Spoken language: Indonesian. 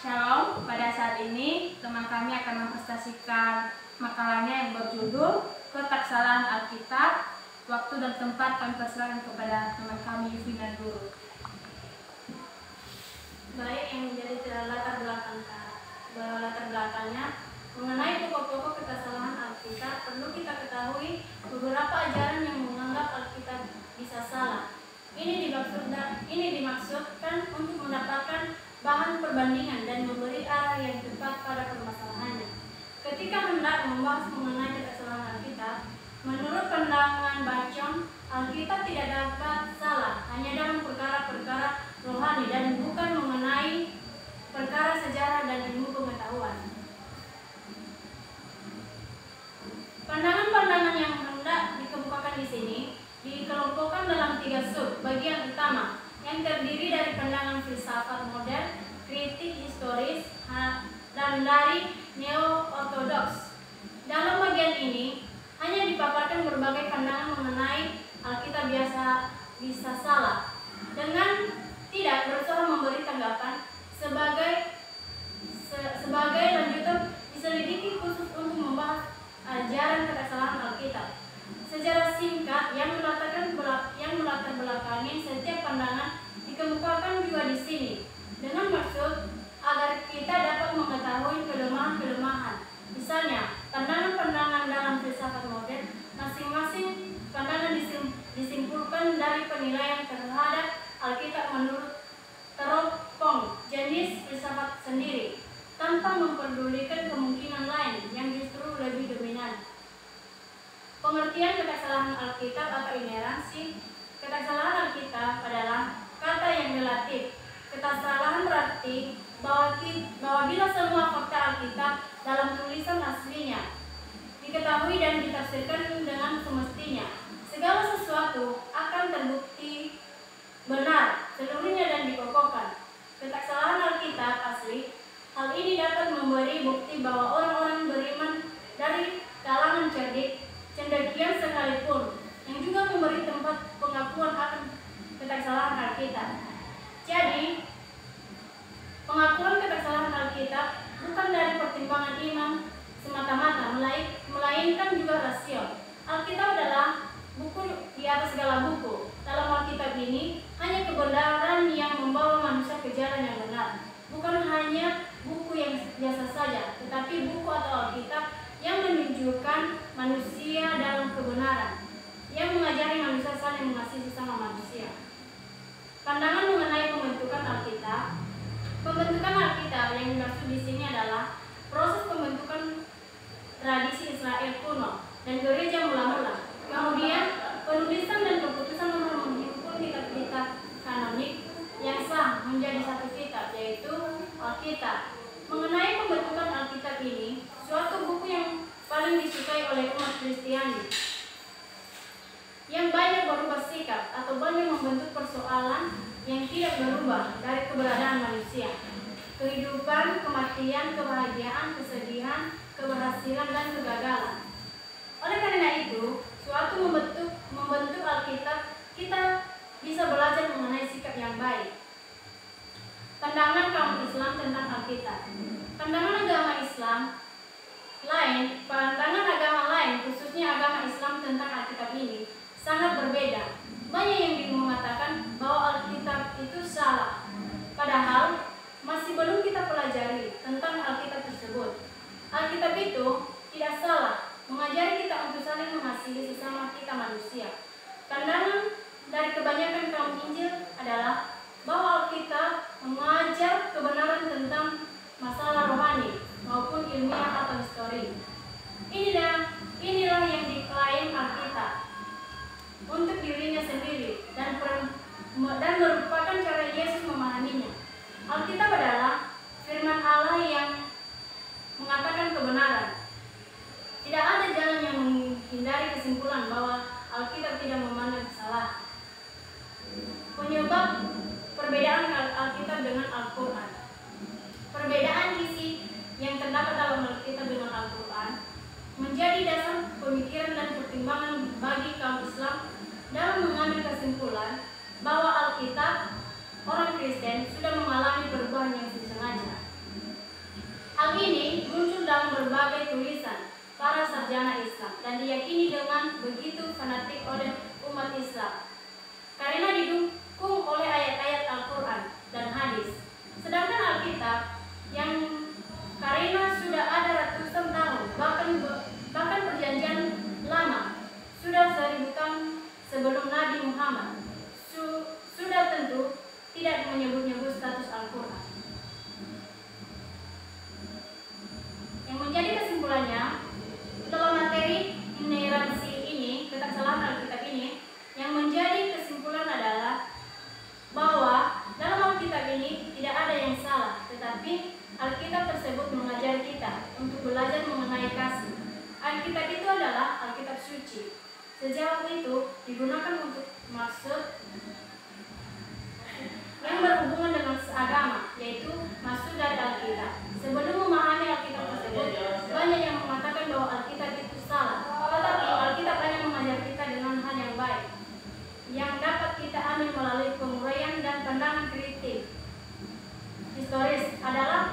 Shalom, pada saat ini teman kami akan mempresentasikan makalahnya yang berjudul Ketaksalahan Alkitab. Waktu dan tempat kami persilakan kepada teman kami Yuvina Guru. Baik, yang menjadi latar belakangnya mengenai pokok-pokok ketaksalahan Alkitab, perlu kita ketahui beberapa ajaran yang menganggap Alkitab bisa salah. Ini dimaksudkan untuk mendapatkan bahan perbandingan dan memberi arah yang tepat pada permasalahannya. Ketika hendak membahas mengenai ketaksalahan Alkitab, menurut pandangan Bacong, Alkitab tidak dapat salah hanya dalam perkara-perkara rohani dan bukan mengenai perkara sejarah dan ilmu pengetahuan. Pandangan-pandangan yang hendak dikemukakan di sini dikelompokkan dalam 3 sub bagian utama yang terdiri dari pandangan filsafat modern, kritik historis, dan dari neo-ortodoks. Dalam bagian ini hanya dipaparkan berbagai pandangan mengenai Alkitab bisa salah, dengan tidak berusaha memberi tanggapan sebagai lanjutan diselidiki khusus untuk membahas ajaran ketaksalahan Alkitab. Sejarah singkat yang melatar belakangi setiap pandangan dikemukakan juga di sini, dengan maksud agar kita dapat mengetahui kelemahan-kelemahan. Misalnya, pandangan-pandangan dalam filsafat modern, masing-masing pandangan disimpulkan dari penilaian terhadap Alkitab menurut teropong jenis filsafat sendiri, tanpa memperdulikan kemungkinan lain yang justru lebih dominan. Pengertian ketaksalahan Alkitab atau ineransi. Ketaksalahan Alkitab adalah kata yang relatif. Ketaksalahan berarti bahwa bila semua fakta Alkitab dalam tulisan aslinya diketahui dan ditafsirkan dengan semestinya, segala sesuatu akan terbukti benar seluruhnya dan dikokohkan. Ketaksalahan Alkitab asli. Hal ini dapat memberi bukti bahwa orang-orang beriman dari kalangan cendekian sekalipun yang juga memberi tempat pengakuan akan ketaksalahan Alkitab. Jadi, pengakuan ketaksalahan Alkitab bukan dari pertimbangan iman semata-mata, melainkan juga rasio. Alkitab adalah buku di atas segala buku. Dalam Alkitab ini, hanya kebenaran yang membawa manusia ke jalan yang benar. Bukan hanya buku yang biasa saja, tetapi buku atau Alkitab yang menunjukkan manusia dalam kebenaran, yang mengajari manusia saling mengasihi sesama manusia. Pandangan mengenai pembentukan Alkitab. Pembentukan Alkitab yang dimaksud di sini adalah proses pembentukan tradisi Israel kuno dan gereja mula-mula. Kemudian penulisan dan keputusan untuk menghimpun kitab-kitab kanonik yang sah menjadi satu kitab, yaitu Alkitab. Mengenai pembentukan Alkitab ini, suatu buku yang paling disukai oleh umat Kristiani, yang banyak berubah sikap atau banyak membentuk persoalan yang tidak berubah dari keberadaan manusia, kehidupan, kematian, kebahagiaan, kesedihan, keberhasilan, dan kegagalan. Oleh karena itu, suatu membentuk Alkitab, kita bisa belajar mengenai sikap yang baik. Pandangan kaum Islam tentang Alkitab. Pandangan agama lain, khususnya agama Islam tentang Alkitab ini sangat berbeda. Banyak yang mengatakan bahwa Alkitab itu salah, padahal masih belum kita pelajari tentang Alkitab tersebut. Alkitab itu tidak salah, mengajari kita untuk saling mengasihi sesama kita manusia. Pandangan dari kebanyakan kaum Injil adalah bahwa Alkitab mengajar kebenaran tentang masalah rohani maupun ilmiah atau histori. Inilah yang diklaim Alkitab untuk dirinya sendiri dan merupakan cara Yesus memahaminya. Alkitab adalah firman Allah yang mengatakan kebenaran. Tidak ada jalan yang menghindari kesimpulan bahwa Alkitab tidak memandang kesalahan. Penyebab perbedaan Alkitab dengan Al-Quran. Perbedaan isi yang terdapat dalam Alkitab dengan Al-Quran menjadi dasar pemikiran dan pertimbangan bagi kaum Islam dalam mengambil kesimpulan bahwa Alkitab orang Kristen sudah mengalami perubahan yang disengaja. sarjana Islam dan diyakini dengan begitu fanatik oleh umat Islam karena didukung oleh ayat-ayat Al-Quran dan hadis. Sedangkan Alkitab yang karena sudah ada ratusan tahun, bahkan perjanjian lama, sudah 1000 tahun sebelum Nabi Muhammad, sudah tentu tidak menyebut-nyebut status Al-Quran. Yang menjadi kesimpulannya, dalam materi inerransi ini, ketaksalahan Alkitab ini, yang menjadi kesimpulan adalah bahwa dalam Alkitab ini tidak ada yang salah, tetapi Alkitab tersebut mengajar kita untuk belajar mengenai kasih. Alkitab itu adalah Alkitab suci. Sejauh itu digunakan untuk maksud yang berhubungan dengan seagama, yaitu maksud dari Alkitab. Sebelum memahami Alkitab tersebut, banyak yang mengatakan bahwa Alkitab itu salah. Tetapi Alkitab hanya mengajar kita dengan hal yang baik, yang dapat kita ambil melalui penguraian dan pandangan kritik historis adalah